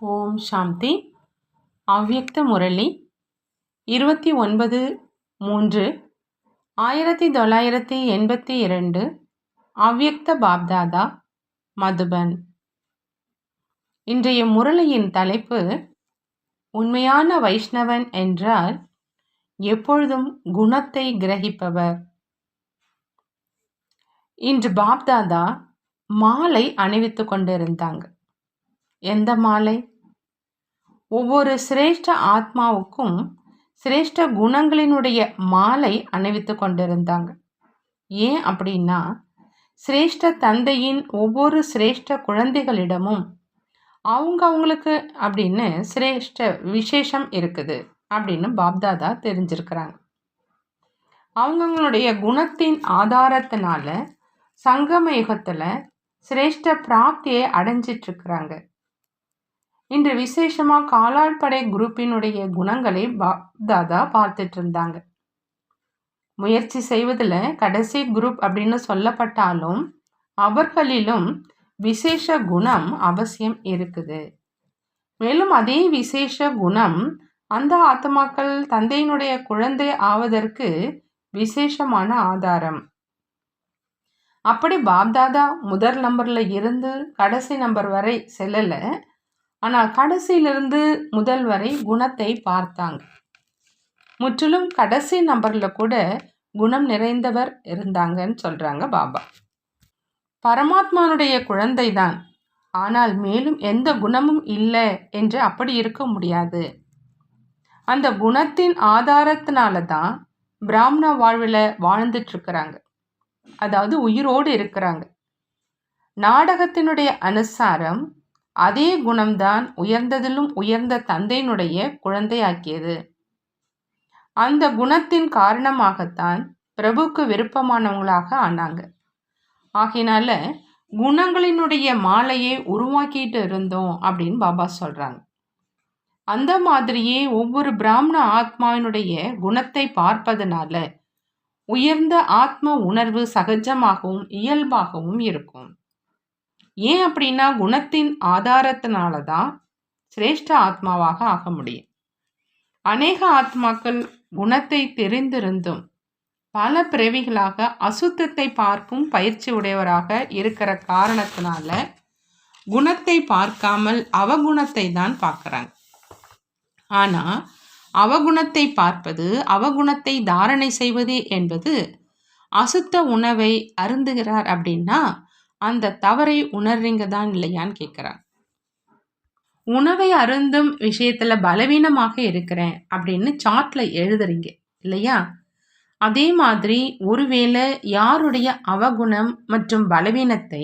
ஓம் சாந்தி. அவ்யக்த முரளி 29/3/1982. அவ்யக்த பாப்தாதா, மதுபன். இன்றைய முரளியின் தலைப்பு, உண்மையான வைஷ்ணவன் என்றால் எப்பொழுதும் குணத்தை கிரகிப்பவர். இன்று பாப்தாதா மாலை அணிவித்துக் கொண்டிருந்தாங்க. எந்த மாலை? ஒவ்வொரு சிரேஷ்ட ஆத்மாவுக்கும் சிரேஷ்ட குணங்களினுடைய மாலை அணிவித்துக் கொண்டிருந்தாங்க. ஏன் அப்படின்னா, சிரேஷ்ட தந்தையின் ஒவ்வொரு சிரேஷ்ட குழந்தைகளிடமும் அவங்களுக்கு அப்படின்னு சிரேஷ்ட விசேஷம் இருக்குது அப்படின்னு பாப்தாதா தெரிஞ்சிருக்கிறாங்க. அவங்களுடைய குணத்தின் ஆதாரத்தினால சங்கம யுகத்துல சிரேஷ்ட பிராப்தியை அடைஞ்சிட்டு இருக்கிறாங்க. இன்று விசேஷமா காலாட்படை குரூப்பினுடைய குணங்களை பாப்தாதா பார்த்துட்டு இருந்தாங்க. முயற்சி செய்வதில் கடைசி குரூப் அப்படின்னு சொல்லப்பட்டாலும் அவர்களிலும் விசேஷ குணம் அவசியம் இருக்குது. மேலும் அதே விசேஷ குணம் அந்த ஆத்மாக்கள் தந்தையினுடைய குழந்தை ஆவதற்கு விசேஷமான ஆதாரம். அப்படி பாப்தாதா முதல் நம்பர்ல இருந்து கடைசி நம்பர் வரை செல்லல, ஆனால் கடைசியிலிருந்து முதல் வரை குணத்தை பார்த்தாங்க. முற்றிலும் கடைசி நம்பர்ல கூட குணம் நிறைந்தவர் இருந்தாங்கன்னு சொல்றாங்க பாபா. பரமாத்மானுடைய குழந்தை தான், ஆனால் மேலும் எந்த குணமும் இல்லை என்று அப்படி இருக்க முடியாது. அந்த குணத்தின் ஆதாரத்தினால தான் பிராமண வாழ்வில் வாழ்ந்துட்டு இருக்கிறாங்க, அதாவது உயிரோடு இருக்கிறாங்க. நாடகத்தினுடைய அனுசாரம் அதே குணம்தான் உயர்ந்ததிலும் உயர்ந்த தந்தையினுடைய குழந்தையாக்கியது. அந்த குணத்தின் காரணமாகத்தான் பிரபுக்கு விருப்பமானவங்களாக ஆனாங்க. ஆகையினால குணங்களினுடைய மாலையை உருவாக்கிட்டு இருந்தோம் அப்படின்னு பாபா சொல்றாங்க. அந்த மாதிரியே ஒவ்வொரு பிராமண ஆத்மாவினுடைய குணத்தை பார்ப்பதனால உயர்ந்த ஆத்ம உணர்வு சகஜமாகவும் இயல்பாகவும் இருக்கும். ஏன் அப்படின்னா, குணத்தின் ஆதாரத்தினால தான் சிரேஷ்ட ஆத்மாவாக ஆக முடியும். அநேக ஆத்மாக்கள் குணத்தை தெரிந்திருந்தும் பல பிறவிகளாக அசுத்தத்தை பார்க்கும் பயிற்சி உடையவராக இருக்கிற காரணத்தினால குணத்தை பார்க்காமல் அவகுணத்தை தான் பார்க்குறாங்க. ஆனால் அவகுணத்தை பார்ப்பது, அவகுணத்தை தாரணை செய்வது என்பது, அசுத்த உணவை அருந்துகிறார் அப்படின்னா அந்த தவறை உணர்றீங்க தான் இல்லையான்னு கேட்குறாங்க. உணவை அருந்தும் விஷயத்துல பலவீனமாக இருக்கிறேன் அப்படின்னு சார்ட்ல எழுதுறீங்க இல்லையா? அதே மாதிரி ஒருவேளை யாருடைய அவகுணம் மற்றும் பலவீனத்தை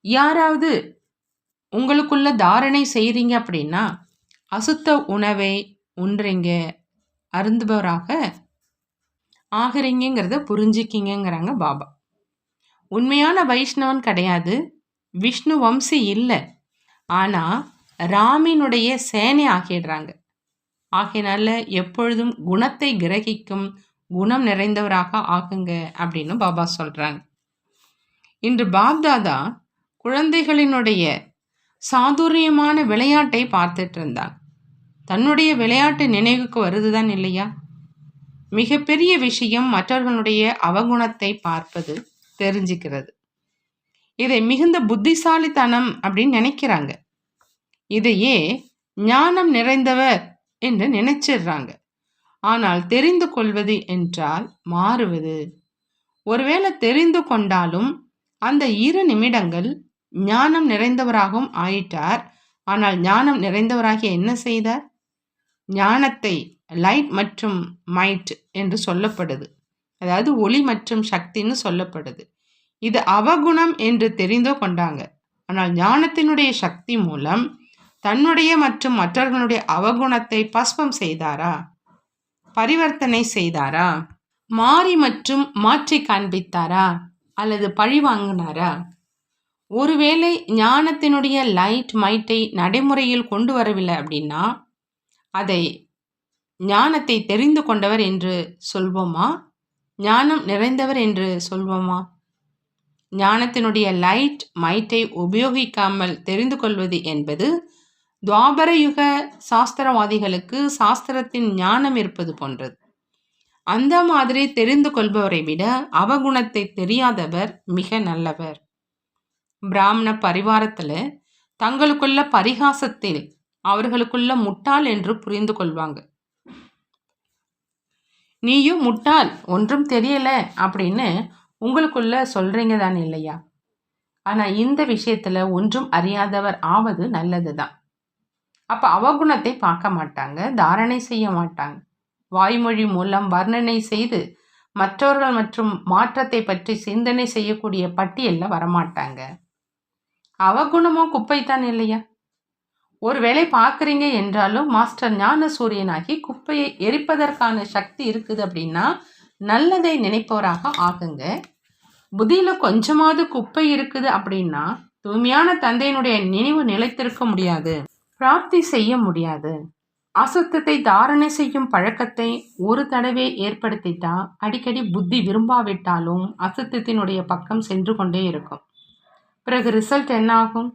யாராவது உங்களுக்குள்ள தாரணை செய்றீங்க அப்படின்னா அசுத்த உணவை உண்றீங்க, அருந்துபவராக ஆகிறீங்கிறத புரிஞ்சுக்கிங்கிறாங்க பாபா. உண்மையான வைஷ்ணவன் கிடையாது, விஷ்ணு வம்சி இல்லை, ஆனால் ராமினுடைய சேனை ஆகிடுறாங்க. ஆகையினால எப்பொழுதும் குணத்தை கிரகிக்கும் குணம் நிறைந்தவராக ஆகுங்க அப்படின்னு பாபா சொல்கிறாங்க. இன்று பாப்தாதா குழந்தைகளினுடைய சாதுரியமான விளையாட்டை பார்த்துட்டு இருந்தாங்க. தன்னுடைய விளையாட்டு நினைவுக்கு வருதுதான் இல்லையா? மிகப்பெரிய விஷயம் மற்றவர்களுடைய அவகுணத்தை பார்ப்பது, தெரிஞ்சுக்கிறது. இதை மிகுந்த புத்திசாலித்தனம் அப்படின்னு நினைக்கிறாங்க. இதையே ஞானம் நிறைந்தவர் என்று நினைச்சிடுறாங்க. ஆனால் தெரிந்து கொள்வது என்றால் மாறுவது. ஒருவேளை தெரிந்து கொண்டாலும் அந்த 2 நிமிடங்கள் ஞானம் நிறைந்தவராகவும் ஆயிட்டார். ஆனால் ஞானம் நிறைந்தவராக என்ன செய்தார்? ஞானத்தை லைட் மற்றும் மைட் என்று சொல்லப்படுது, அதாவது ஒளி மற்றும் சக்தின்னு சொல்லப்படுது. இது அவகுணம் என்று தெரிந்து கொண்டாங்க. ஆனால் ஞானத்தினுடைய சக்தி மூலம் தன்னுடைய மற்றும் மற்றவர்களுடைய அவகுணத்தை பஸ்பம் செய்தாரா? பரிவர்த்தனை செய்தாரா? மாறி மற்றும் மாற்றி காண்பித்தாரா? அல்லது பழி வாங்கினாரா? ஒருவேளை ஞானத்தினுடைய லைட் மைட்டை நடைமுறையில் கொண்டு வரவில்லை அப்படின்னா அதை ஞானத்தை தெரிந்து கொண்டவர் என்று சொல்வோமா? ஞானம் நிறைந்தவர் என்று சொல்வோமா? ஞானத்தினுடைய லைட் மைட்டை உபயோகிக்காமல் தெரிந்து கொள்வது என்பது துவாபர யுக சாஸ்திரவாதிகளுக்கு சாஸ்திரத்தின் ஞானம் இருப்பது போன்றது. அந்த மாதிரி தெரிந்து கொள்பவரை விட அவகுணத்தை தெரியாதவர் மிக நல்லவர். பிராமண பரிவாரத்துல தங்களுக்குள்ள பரிகாசத்தில் அவர்களுக்குள்ள முட்டாள் என்று புரிந்து கொள்வாங்க. நீயும் முட்டாள், ஒன்றும் தெரியல அப்படின்னு உங்களுக்குள்ள சொல்றீங்க தானே இல்லையா? ஆனா இந்த விஷயத்துல ஒன்றும் அறியாதவர் ஆவது நல்லதுதான். அப்ப அவகுணத்தை பார்க்க மாட்டாங்க, தாரணை செய்ய மாட்டாங்க. வாய்மொழி மூலம் வர்ணனை செய்து மற்றவர்கள் மற்றும் மாற்றத்தை பற்றி சிந்தனை செய்யக்கூடிய பட்டியல்ல வரமாட்டாங்க. அவகுணமோ குப்பைத்தான் இல்லையா? ஒரு வேளை பார்க்குறீங்க என்றாலும் மாஸ்டர் ஞான சூரியனாகி குப்பையை எரிப்பதற்கான சக்தி இருக்குது அப்படின்னா நல்லதை நினைப்பவராக ஆகுங்க. புத்தியில கொஞ்சமாவது குப்பை இருக்குது அப்படின்னா தூய்மையான தந்தையினுடைய நினைவு நிலைத்திருக்க முடியாது, பிராப்தி செய்ய முடியாது. அசுத்தத்தை தாரணை செய்யும் பழக்கத்தை ஒரு தடவை ஏற்படுத்திட்டா அடிக்கடி புத்தி விரும்பாவிட்டாலும் அசுத்தத்தினுடைய பக்கம் சென்று கொண்டே இருக்கும். பிறகு ரிசல்ட் என்ன ஆகும்?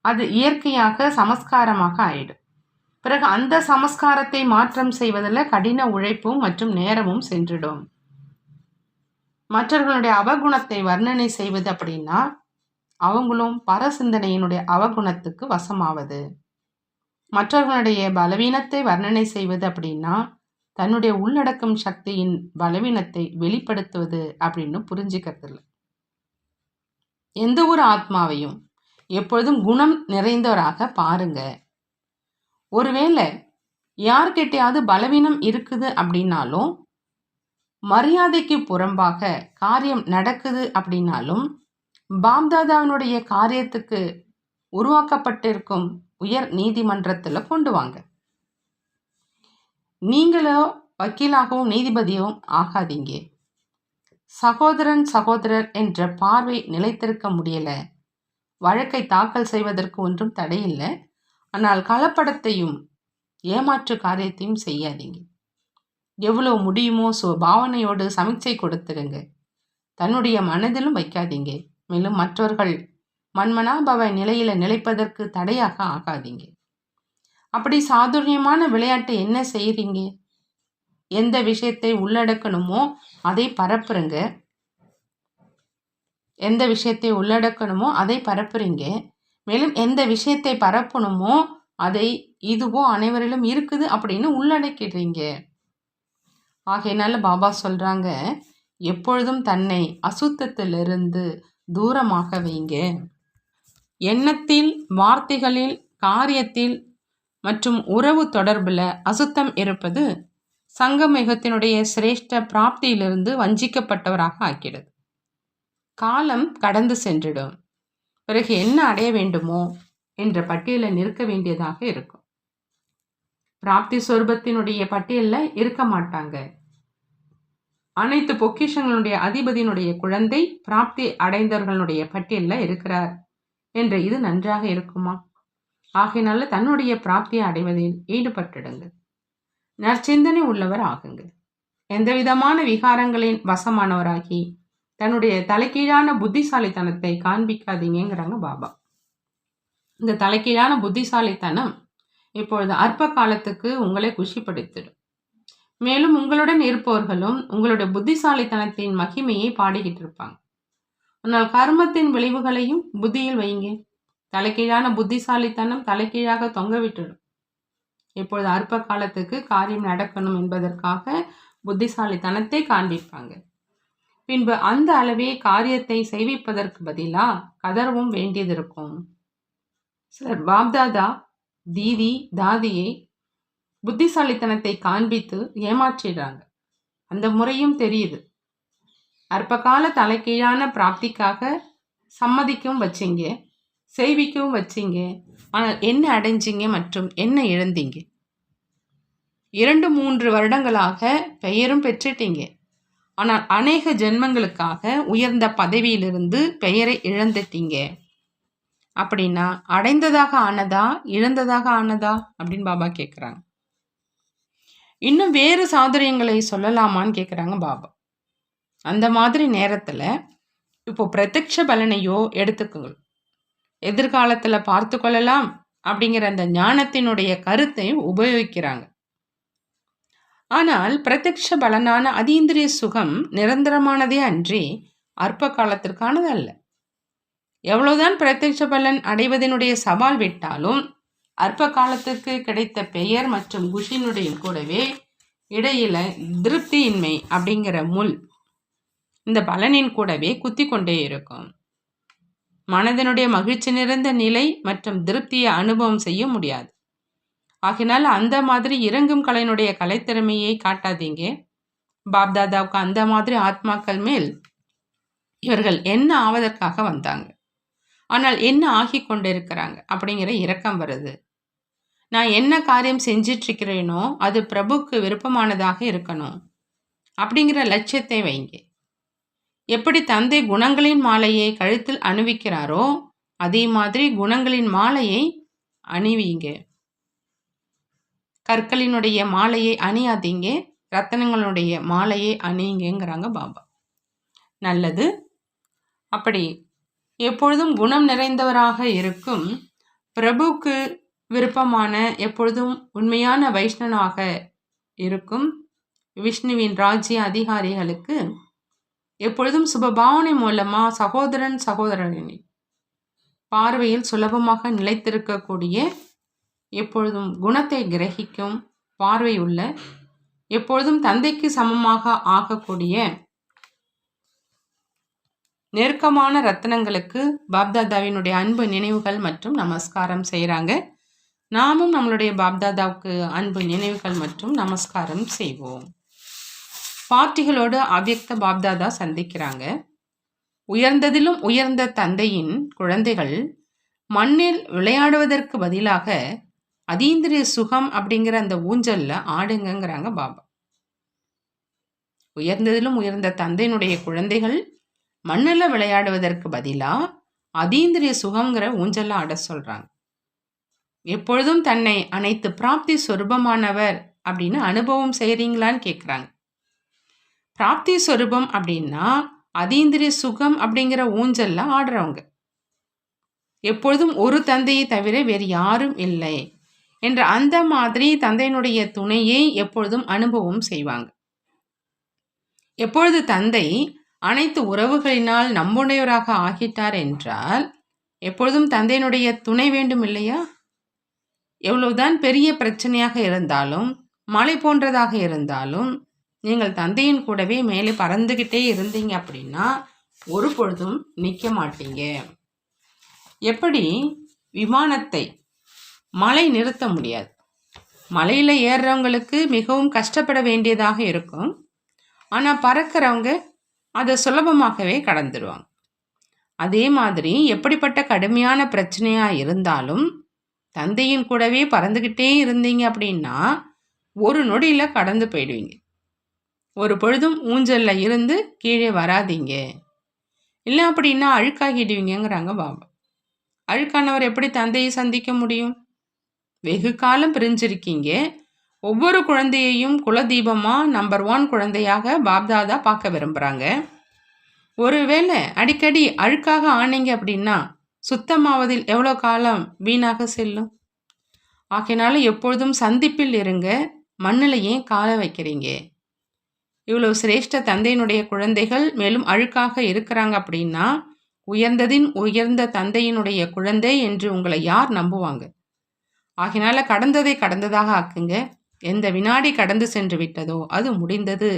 அது இயற்கையாக சமஸ்காரமாக ஆயிடும். பிறகு அந்த சமஸ்காரத்தை மாற்றம் செய்வதில் கடின உழைப்பும் மற்றும் நேரமும் சென்றுடும். மற்றவர்களுடைய அவகுணத்தை வர்ணனை செய்வது அப்படின்னா அவங்களும் பரசிந்தனையினுடைய அவகுணத்துக்கு வசமாவது. மற்றவர்களுடைய பலவீனத்தை வர்ணனை செய்வது அப்படின்னா தன்னுடைய உள்ளடக்கும் சக்தியின் பலவீனத்தை வெளிப்படுத்துவது அப்படின்னு புரிஞ்சுக்கிறது இல்லை. எந்த ஒரு ஆத்மாவையும் எப்பொழுதும் குணம் நிறைந்தவராக பாருங்க. ஒருவேளை யார்கிட்டையாவது பலவீனம் இருக்குது அப்படின்னாலும், மரியாதைக்கு புறம்பாக காரியம் நடக்குது அப்படின்னாலும், பாப்தாதாவினுடைய காரியத்துக்கு உருவாக்கப்பட்டிருக்கும் உயர் நீதிமன்றத்தில் கொண்டு வாங்க. நீங்களோ வக்கீலாகவும் நீதிபதியும் ஆகாதீங்க. சகோதரர் என்ற பார்வை நிலைத்திருக்க முடியல. வழக்கை தாக்கல் செய்வதற்கு ஒன்றும் தடையில்லை. ஆனால் கலப்படத்தையும் ஏமாற்று காரியத்தையும் செய்யாதீங்க. எவ்வளோ முடியுமோ பாவனையோடு சமீட்சை கொடுத்துடுங்க. தன்னுடைய மனதிலும் வைக்காதீங்க. மேலும் மற்றவர்கள் மன்மனாபவ நிலையில நிலைப்பதற்கு தடையாக ஆகாதீங்க. அப்படி சாதுரியமான விளையாட்டு என்ன செய்கிறீங்க? எந்த விஷயத்தை உள்ளடக்கணுமோ அதை பரப்புறங்க. எந்த விஷயத்தை உள்ளடக்கணுமோ அதை பரப்புறீங்க. மேலும் எந்த விஷயத்தை பரப்பணுமோ அதை இதுவோ அனைவரிலும் இருக்குது அப்படின்னு உள்ளடக்கிடுறீங்க. ஆகையினால பாபா சொல்றாங்க, எப்பொழுதும் தன்னை அசுத்தத்திலிருந்து தூரமாக வைங்க. எண்ணத்தில், வார்த்தைகளில், காரியத்தில் மற்றும் உறவு தொடர்பில் அசுத்தம் இருப்பது சங்கமயுகத்தினுடைய சிரேஷ்ட பிராப்தியிலிருந்து வஞ்சிக்கப்பட்டவராக ஆக்கிறது. காலம் கடந்து சென்றிடும். பிறகு என்ன அடைய வேண்டுமோ என்ற பட்டியலில் நிற்க வேண்டியதாக இருக்கும். பிராப்தி சொரூபத்தினுடைய பட்டியலில் இருக்க மாட்டாங்க. அனைத்து பொக்கிஷங்களுடைய அதிபதியினுடைய குழந்தை பிராப்தி அடைந்தவர்களுடைய பட்டியலில் இருக்கிறார் என்ற இது நன்றாக இருக்குமா? ஆகையினால தன்னுடைய பிராப்தியை அடைவதில் ஈடுபட்டுடுங்க. நற்சிந்தனை உள்ளவர் ஆகுங்க. எந்த விதமான விகாரங்களின் வசமானவராகி தன்னுடைய தலைக்கீழான புத்திசாலித்தனத்தை காண்பிக்காதீங்கிறாங்க பாபா. இந்த தலைக்கீழான புத்திசாலித்தனம் இப்பொழுது அற்ப காலத்துக்கு உங்களை குஷிப்படுத்திடும். மேலும் உங்களுடன் இருப்பவர்களும் உங்களுடைய புத்திசாலித்தனத்தின் மகிமையை பாடிக்கிட்டு இருப்பாங்க. ஆனால் கர்மத்தின் விளைவுகளையும் புத்தியில் வைங்க. தலைக்கீழான புத்திசாலித்தனம் தலைக்கீழாக தொங்க விட்டுடும். இப்பொழுது அற்ப காலத்துக்கு காரியம் நடக்கணும் என்பதற்காக புத்திசாலித்தனத்தை காண்பிப்பாங்க. பின்பு அந்த அளவே காரியத்தை செய்விப்பதற்கு பதிலா கதறவும் வேண்டியது இருக்கும். சிலர் பாப்தாதா தீதி தாதியை புத்திசாலித்தனத்தை காண்பித்து ஏமாற்றிடுறாங்க. அந்த முறையும் தெரியுது. அற்பகால தலைக்கீழான பிராப்திக்காக சம்மதிக்கவும் வச்சிங்க, செய்விக்கவும் வச்சிங்க. ஆனால் என்ன அடைஞ்சிங்க மற்றும் என்ன இழந்தீங்க? 2-3 வருடங்களாக பெயரும் பெற்றுட்டீங்க. ஆனால் அநேக ஜென்மங்களுக்காக உயர்ந்த பதவியிலிருந்து பெயரை இழந்துட்டீங்க. அப்படின்னா அடைந்ததாக ஆனதா இழந்ததாக ஆனதா அப்படின்னு பாபா கேட்குறாங்க. இன்னும் வேறு சாதுரியங்களை சொல்லலாமான்னு கேட்குறாங்க பாபா. அந்த மாதிரி நேரத்தில் இப்போ பிரத்யக்ஷ பலனையோ எடுத்துக்கோங்க. எதிர்காலத்தில் பார்த்து கொள்ளலாம் அப்படிங்கிற அந்த ஞானத்தினுடைய கருத்தை உபயோகிக்கிறாங்க. ஆனால் பிரத்யக்ஷ பலனான அதீந்திரிய சுகம் நிரந்தரமானதே அன்றி அற்ப காலத்திற்கானது அல்ல. எவ்வளவுதான் பிரத்யக்ஷ பலன் அடைவதனுடைய சவால் விட்டாலும் அற்ப காலத்துக்கு கிடைத்த பெயர் மற்றும் குஷினுடைய கூடவே இடையில திருப்தியின்மை அப்படிங்கிற முள் இந்த பலனின் கூடவே குத்தி கொண்டே இருக்கும். மனதினுடைய மகிழ்ச்சி நிறைந்த நிலை மற்றும் திருப்தியை அனுபவம் செய்ய முடியாது. ஆகினால் அந்த மாதிரி இறங்கும் கலையினுடைய கலைத்திறமையை காட்டாதீங்க. பாப்தாதாவுக்கு அந்த மாதிரி ஆத்மாக்கள் மேல் இவர்கள் என்ன ஆவதற்காக வந்தாங்க, ஆனால் என்ன ஆகி கொண்டிருக்கிறாங்க அப்படிங்கிற இரக்கம் வருது. நான் என்ன காரியம் செஞ்சிட்டு இருக்கிறேனோ அது பிரபுக்கு விருப்பமானதாக இருக்கணும் அப்படிங்கிற லட்சியத்தை வைங்க. எப்படி தந்தை குணங்களின் மாலையை கழுத்தில் அணிவிக்கிறாரோ அதே மாதிரி குணங்களின் மாலையை அணிவிங்க. கற்களினுடைய மாலையை அணியாதீங்க, ரத்தனங்களுடைய மாலையை அணியுங்கிறாங்க பாபா. நல்லது. அப்படி எப்பொழுதும் குணம் நிறைந்தவராக இருக்கும் பிரபுக்கு விருப்பமான எப்பொழுதும் உண்மையான வைஷ்ணவனாக இருக்கும் விஷ்ணுவின் ராஜ்ய அதிகாரிகளுக்கு எப்பொழுதும் சுபபாவனை மூலமா சகோதரன் சகோதரனின் பார்வையில் சுலபமாக நிலைத்திருக்கக்கூடிய எப்பொழுதும் குணத்தை கிரகிக்கும் பார்வை உள்ள எப்பொழுதும் தந்தைக்கு சமமாக ஆகக்கூடிய நெருக்கமான ரத்னங்களுக்கு பாப்தாதாவினுடைய அன்பு நினைவுகள் மற்றும் நமஸ்காரம் செய்கிறாங்க. நாமும் நம்மளுடைய பாப்தாதாவுக்கு அன்பு நினைவுகள் மற்றும் நமஸ்காரம் செய்வோம். பார்ட்டிகளோடு அவ்யக்த பாப்தாதா சந்திக்கிறாங்க. உயர்ந்ததிலும் உயர்ந்த தந்தையின் குழந்தைகள் மண்ணில் விளையாடுவதற்கு பதிலாக அதீந்திரிய சுகம் அப்படிங்கிற அந்த ஊஞ்சல்ல ஆடுங்கிறாங்க பாபா. உயர்ந்ததிலும் உயர்ந்த தந்தையினுடைய குழந்தைகள் மண்ணில் விளையாடுவதற்கு பதிலாக அதீந்திரிய சுகம்ங்கிற ஊஞ்சல்ல ஆட சொல்றாங்க. எப்பொழுதும் தன்னை அனைத்து பிராப்தி சொரூபமானவர் அப்படின்னு அனுபவம் செய்கிறீங்களான்னு கேட்குறாங்க. பிராப்தி சொரூபம் அப்படின்னா அதீந்திரிய சுகம் அப்படிங்கிற ஊஞ்சல்ல ஆடுறவங்க. எப்பொழுதும் ஒரு தந்தையை தவிர வேறு யாரும் இல்லை என்ற அந்த மாதிரி தந்தையினுடைய துணையை எப்பொழுதும் அனுபவம் செய்வாங்க. எப்பொழுது தந்தை அனைத்து உறவுகளினால் நம்புடையவராக ஆகிட்டார் என்றால் எப்பொழுதும் தந்தையினுடைய துணை வேண்டும் இல்லையா? எவ்வளவுதான் பெரிய பிரச்சனையாக இருந்தாலும் மலை போன்றதாக இருந்தாலும் நீங்கள் தந்தையின் கூடவே மேலே பறந்துக்கிட்டே இருந்தீங்க அப்படின்னா ஒரு பொழுதும் நிற்க மாட்டீங்க. எப்படி விமானத்தை மழை நிறுத்த முடியாது. மலையில் ஏறுறவங்களுக்கு மிகவும் கஷ்டப்பட வேண்டியதாக இருக்கும். ஆனால் பறக்கிறவங்க அதை சுலபமாகவே கடந்துடுவாங்க. அதே மாதிரி எப்படிப்பட்ட கடுமையான பிரச்சனையாக இருந்தாலும் தந்தையின் கூடவே பறந்துக்கிட்டே இருந்தீங்க அப்படின்னா ஒரு நொடியில் கடந்து போயிடுவீங்க. ஒரு பொழுதும் ஊஞ்சலில் இருந்து கீழே வராதீங்க. இல்லை அப்படின்னா அழுக்காகிடுவீங்கிறாங்க பாபா. அழுக்கானவர் எப்படி தந்தையை சந்திக்க முடியும்? வெகு காலம் பிரிஞ்சிருக்கீங்க. ஒவ்வொரு குழந்தையையும் குலதீபமாக நம்பர் 1 குழந்தையாக பாப்தாதா பார்க்க விரும்புகிறாங்க. ஒருவேளை அடிக்கடி அழுக்காக ஆனீங்க அப்படின்னா சுத்தமாவதில் எவ்வளோ காலம் வீணாக செல்லும்? ஆகையினால எப்பொழுதும் சந்திப்பில் இருங்க. மண்ணில் ஏன் கால வைக்கிறீங்க? இவ்வளவு சிரேஷ்ட தந்தையினுடைய குழந்தைகள் மேலும் அழுக்காக இருக்கிறாங்க அப்படின்னா உயர்ந்ததின் உயர்ந்த தந்தையினுடைய குழந்தை என்று உங்களை யார் நம்புவாங்க? ஆகினால கடந்ததை கடந்ததாக ஆக்குங்க. எந்த வினாடி கடந்து சென்று விட்டதோ அது முடிந்தது.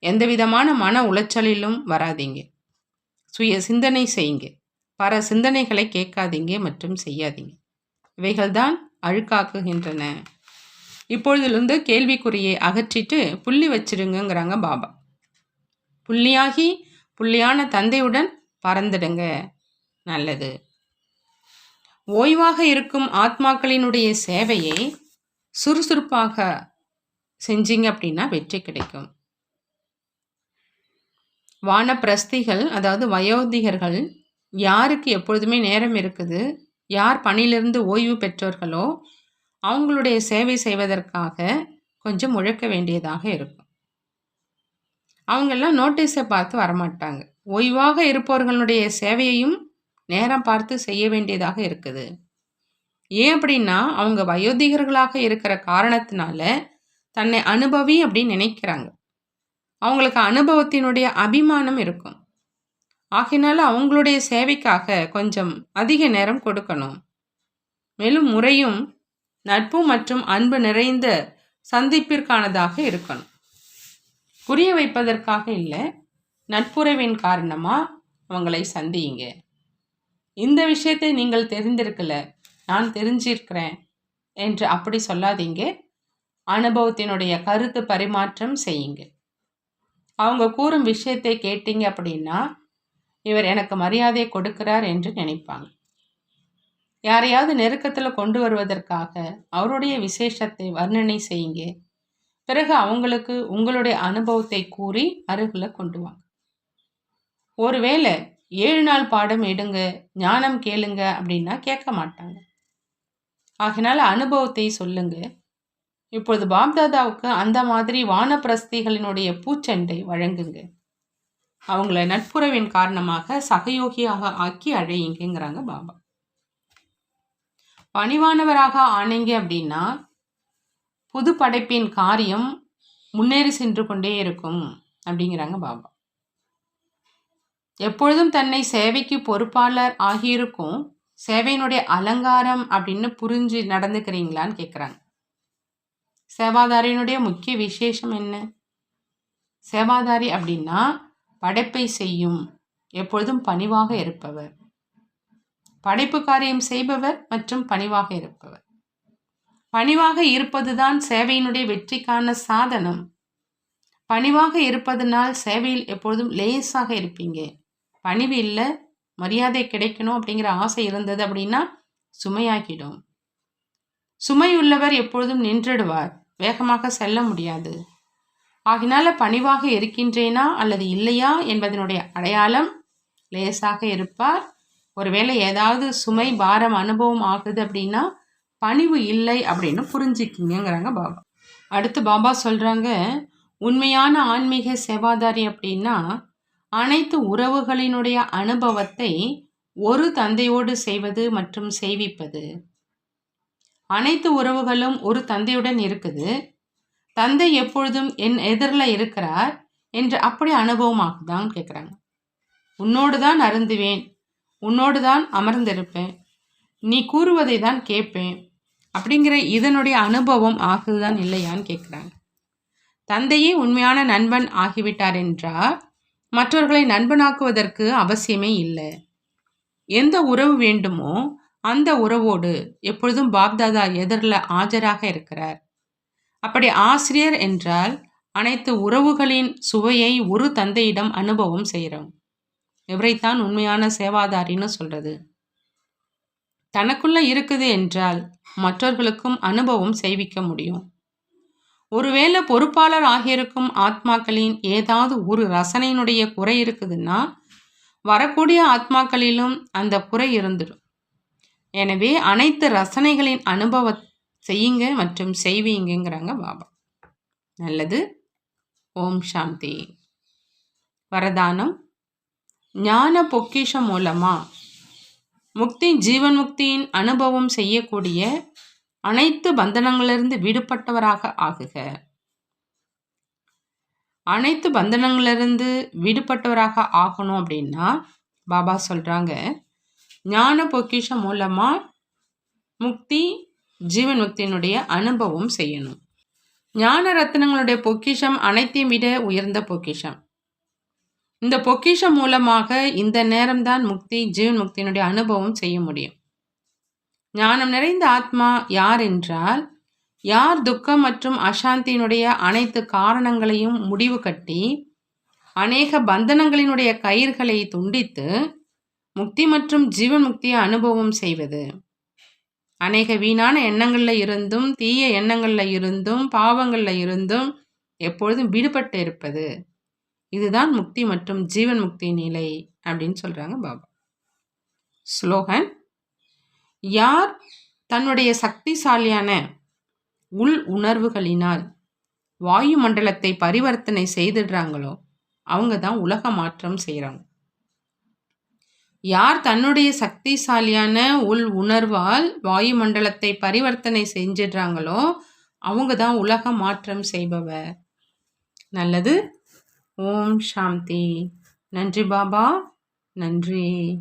எந்த விதமான மன உளைச்சலிலும் வராதீங்க. சுய சிந்தனை செய்யுங்க. பர சிந்தனைகளை கேட்காதீங்க மற்றும் செய்யாதீங்க. இவைகள்தான் அழுக்காக்குகின்றன. இப்பொழுதிலிருந்து கேள்விக்குறியை அகற்றிட்டு புள்ளி வச்சிடுங்கிறாங்க பாபா. புள்ளியாகி புள்ளியான தந்தையுடன் பறந்துடுங்க. நல்லது. ஓய்வாக இருக்கும் ஆத்மாக்களினுடைய சேவையை சுறுசுறுப்பாக செஞ்சீங்க அப்படின்னா வெற்றி கிடைக்கும். வானப்பிரஸ்திகள் அதாவது வயோதிகர்கள் யாருக்கு எப்பொழுதுமே நேரம் இருக்குது, யார் பணியிலிருந்து ஓய்வு பெற்றோர்களோ அவங்களுடைய சேவை செய்வதற்காக கொஞ்சம் உழைக்க வேண்டியதாக இருக்கும். அவங்கெல்லாம் நோட்டீஸை பார்த்து வரமாட்டாங்க. ஓய்வாக இருப்பவர்களுடைய சேவையையும் நேரம் பார்த்து செய்ய வேண்டியதாக இருக்குது. ஏன் அப்படின்னா அவங்க வயோதிகர்களாக இருக்கிற காரணத்தினால தன்னை அனுபவி அப்படின்னு நினைக்கிறாங்க. அவங்களுக்கு அனுபவத்தினுடைய அபிமானம் இருக்கும். ஆகையினால அவங்களுடைய சேவைக்காக கொஞ்சம் அதிக நேரம் கொடுக்கணும். மேலும் முறையும் நட்பு மற்றும் அன்பு நிறைந்த சந்திப்பிற்கானதாக இருக்கணும். புரிய வைப்பதற்காக இல்லை, நட்புறவின் காரணமாக அவங்களை சந்தியுங்க. இந்த விஷயத்தை நீங்கள் தெரிந்திருக்கல, நான் தெரிஞ்சிருக்கிறேன் என்று அப்படி சொல்லாதீங்க. அனுபவத்தினுடைய கருத்து பரிமாற்றம் செய்யுங்க. அவங்க கூறும் விஷயத்தை கேட்டீங்க அப்படின்னா இவர் எனக்கு மரியாதை கொடுக்கிறார் என்று நினைப்பாங்க. யாரையாவது நெருக்கத்தில் கொண்டு வருவதற்காக அவருடைய விசேஷத்தை வர்ணனை செய்யுங்க. பிறகு அவங்களுக்கு உங்களுடைய அனுபவத்தை கூறி அருகில் கொண்டு வாங்க. ஒருவேளை 7 நாள் பாடம் எடுங்க, ஞானம் கேளுங்க அப்படின்னா கேட்க மாட்டாங்க. ஆகினால அனுபவத்தை சொல்லுங்க. இப்பொழுது பாப்தாதாவுக்கு அந்த மாதிரி வானப்பிரஸ்திகளினுடைய பூச்செண்டை வழங்குங்க. அவங்கள நட்புறவின் காரணமாக சகயோகியாக ஆக்கி அழையுங்கிறாங்க பாபா. பணிவானவராக ஆனீங்க அப்படின்னா புது படைப்பின் காரியம் முன்னேறி சென்று கொண்டே இருக்கும் அப்படிங்கிறாங்க பாபா. எப்பொழுதும் தன்னை சேவைக்கு பொறுப்பாளர் ஆகியிருக்கும் சேவையினுடைய அலங்காரம் அப்படின்னு புரிஞ்சு நடந்துக்கிறீங்களான்னு கேட்குறாங்க. சேவாதாரியினுடைய முக்கிய விசேஷம் என்ன? சேவாதாரி அப்படின்னா படைப்பை செய்யும், எப்பொழுதும் பணிவாக இருப்பவர், படைப்பு காரியம் செய்பவர் மற்றும் பணிவாக இருப்பவர். பணிவாக இருப்பதுதான் சேவையினுடைய வெற்றிக்கான சாதனம். பணிவாக இருப்பதனால் சேவையில் எப்பொழுதும் லேசாக இருப்பீங்க. பணிவு இல்லை, மரியாதை கிடைக்கணும் அப்படிங்கிற ஆசை இருந்தது அப்படின்னா சுமையாகிடும். சுமையுள்ளவர் எப்பொழுதும் நின்றுடுவார், வேகமாக செல்ல முடியாது. ஆகினால பணிவாக இருக்கின்றேனா அல்லது இல்லையா என்பதனுடைய அடையாளம் லேசாக இருப்பார். ஒருவேளை ஏதாவது சுமை பாரம் அனுபவம் ஆகுது அப்படின்னா பணிவு இல்லை அப்படின்னு புரிஞ்சுக்கிங்கிறாங்க பாபா. அடுத்து பாபா சொல்கிறாங்க, உண்மையான ஆன்மீக சேவாதாரி அப்படின்னா அனைத்து உறவுகளினுடைய அனுபவத்தை ஒரு தந்தையோடு செய்வது மற்றும் செய்விப்பது. அனைத்து உறவுகளும் ஒரு தந்தையுடன் இருக்குது. தந்தை எப்பொழுதும் என் எதிரில் இருக்கிறார் என்று அப்படி அனுபவமாகுதான் கேட்குறாங்க. உன்னோடு தான் அருந்துவேன், உன்னோடு தான் அமர்ந்திருப்பேன், நீ கூறுவதை தான் கேட்பேன் அப்படிங்கிற இதனுடைய அனுபவம் ஆகுதுதான் இல்லையான்னு கேட்குறாங்க. தந்தையே உண்மையான நண்பன் ஆகிவிட்டார் என்றால் மற்றவர்களை நண்பனாக்குவதற்கு அவசியமே இல்லை. எந்த உறவு வேண்டுமோ அந்த உறவோடு எப்பொழுதும் பாப்தாதா எதிரில் ஆஜராக இருக்கிறார். அப்படி ஆசிரியர் என்றால் அனைத்து உறவுகளின் சுவையை ஒரு தந்தையிடம் அனுபவம் செய்கிறோம். இவரைத்தான் உண்மையான சேவாதாரின்னு சொல்றது. தனக்குள்ள இருக்குது என்றால் மற்றவர்களுக்கும் அனுபவம் செய்விக்க முடியும். ஒருவேளை பொறுப்பாளர் ஆகியிருக்கும் ஆத்மாக்களின் ஏதாவது ஒரு ரசனையினுடைய குறை இருக்குதுன்னா வரக்கூடிய ஆத்மாக்களிலும் அந்த குறை இருந்துடும். எனவே அனைத்து ரசனைகளின் அனுபவ செய்யுங்க மற்றும் செய்வீங்கிறாங்க பாபா. நல்லது. ஓம் சாந்தி. வரதானம்: ஞான பொக்கிஷம் மூலமா முக்தி ஜீவன் முக்தியின் அனுபவம் செய்யக்கூடிய அனைத்து பந்தனங்களிலிருந்து விடுபட்டவராக ஆகுக. அனைத்து பந்தனங்களிலிருந்து விடுபட்டவராக ஆகணும் அப்படின்னா பாபா சொல்றாங்க, ஞான பொக்கிஷம் மூலமா முக்தி ஜீவன் முக்தியினுடைய அனுபவம் செய்யணும். ஞான ரத்தினங்களுடைய பொக்கிஷம் அனைத்தையும் விட உயர்ந்த பொக்கிஷம். இந்த பொக்கிஷம் மூலமாக இந்த நேரம்தான் முக்தி ஜீவன் முக்தியினுடைய அனுபவம் செய்ய முடியும். ஞானம் நிறைந்த ஆத்மா யார் என்றால், யார் துக்கம் மற்றும் அசாந்தியினுடைய அனைத்து காரணங்களையும் முடிவு கட்டி அநேக பந்தனங்களினுடைய கயிர்களை துண்டித்து முக்தி மற்றும் ஜீவன் முக்தியை அனுபவம் செய்வது. அநேக வீணான எண்ணங்களில் இருந்தும் தீய எண்ணங்களில் இருந்தும் பாவங்களில் இருந்தும் எப்பொழுதும் விடுபட்டு இருப்பது. இதுதான் முக்தி மற்றும் ஜீவன் முக்தி நிலை அப்படின்னு சொல்கிறாங்க பாபா. ஸ்லோகன்: யார் தன்னுடைய சக்திசாலியான உள் உணர்வுகளினால் வாயு மண்டலத்தை பரிவர்த்தனை செய்துடுறாங்களோ அவங்க தான் உலக மாற்றம் செய்கிறாங்க. யார் தன்னுடைய சக்திசாலியான உள் உணர்வால் வாயுமண்டலத்தை பரிவர்த்தனை செஞ்சிடுறாங்களோ அவங்க தான் உலக மாற்றம் செய்பவர். நல்லது. ஓம் சாந்தி. நன்றி பாபா. நன்றி.